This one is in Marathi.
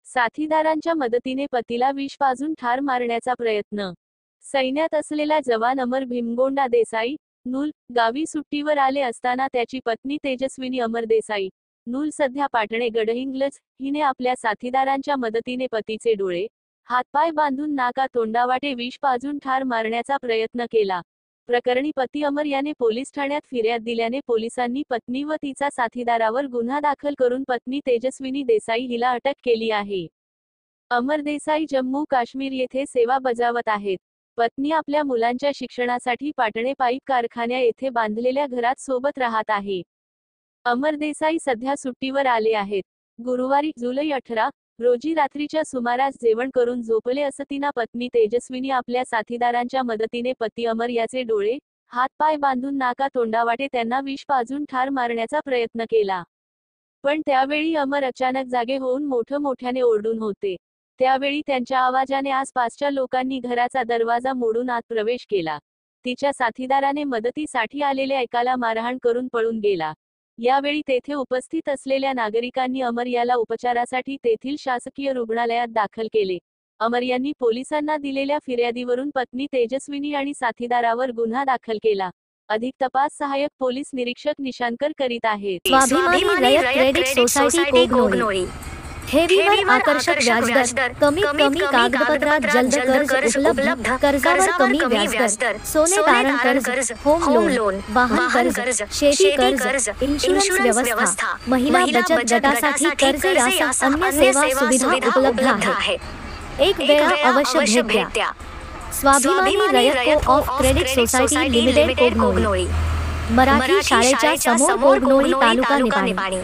साथीदारांच्या मदतीने पतीला विष पाजून ठार मारण्याचा प्रयत्न। सैन्यात असलेला जवान अमर भीमगोंडा देसाई नूल गावी सुट्टीवर आले असताना त्याची पत्नी तेजस्विनी अमर देसाई नूल सध्या पाटणे गडहिंग्लज हिने आपल्या साथीदारांच्या मदतीने पतीचे डोळे हातपाय बांधून नाका तोंडावाटे विष पाजून ठार मारण्याचा प्रयत्न केला। प्रकरणी पती अमर याने पोलीस ठाण्यात फिर्याद दिल्याने पोलिसांनी पत्नी व तिचा साथीदारावर गुन्हा दाखल करून पत्नी तेजस्विनी देसाई हिला अटक केली आहे। अमर देसाई जम्मू काश्मीर येथे सेवा बजावत आहेत। पत्नी आपल्या मुलांच्या शिक्षणासाठी पाटणे पाईप कारखान्या येथे बांधलेल्या घरात सोबत राहत आहे। अमर देसाई सध्या सुट्टीवर आले आहेत। गुरुवारी जुलै 18 रोजी रात्रीच्या सुमारास जेवण करून झोपले असताना पत्नी तेजस्विनी आपल्या साथीदारांच्या मदतीने पती अमर याचे डोळे हातपाय बांधून नाका तोंडावाटे त्यांना विष पाजून ठार मारण्याचा प्रयत्न केला। पण त्यावेळी अमर अचानक जागे होऊन मोठमोठ्याने ओरडून होते। त्यावेळी त्यांच्या आवाजाने आसपासच्या लोकांनी घराचा दरवाजा मोडून आत प्रवेश केला। तिच्या साथीदाराने मदतीसाठी आलेल्या एकाला मारहाण करून पळून गेला। यावेळी तेथे उपस्थित असलेल्या नागरिकांनी अमर याला उपचारासाठी तेथील शासकीय रुग्णालयात दाखल केले। अमर यांनी पोलिसांना दिलेल्या फिर्यादीवरून पत्नी तेजस्विनी आणि साथीदारावर गुन्हा दाखल केला। अधिक तपास सहाय्यक पोलीस निरीक्षक निशांकर करीत आहेत। स्वाभिमानी रयत क्रेडिट सोसायटी कोगनोळी ठेवीवर आकर्षक व्याजदर, कमीत कमी कागदपत्रात जलद कर्ज उपलब्ध, कर्जावर कमी व्याजदर, सोने तारण कर्ज, होम लोन, वाहन कर्ज, शेती कर्ज, इन्शुरन्स व्यवस्था, महिला बचत गटासाठी कर्ज यासह अन्य सेवा सुविधा उपलब्ध आहेत। एक वेळा अवश्य भेट द्या। स्वाभिमानी रयत को of credit society limited Kognoli, Marathi शाळेच्या समोर कोगनोळी, तालुका निपाणी।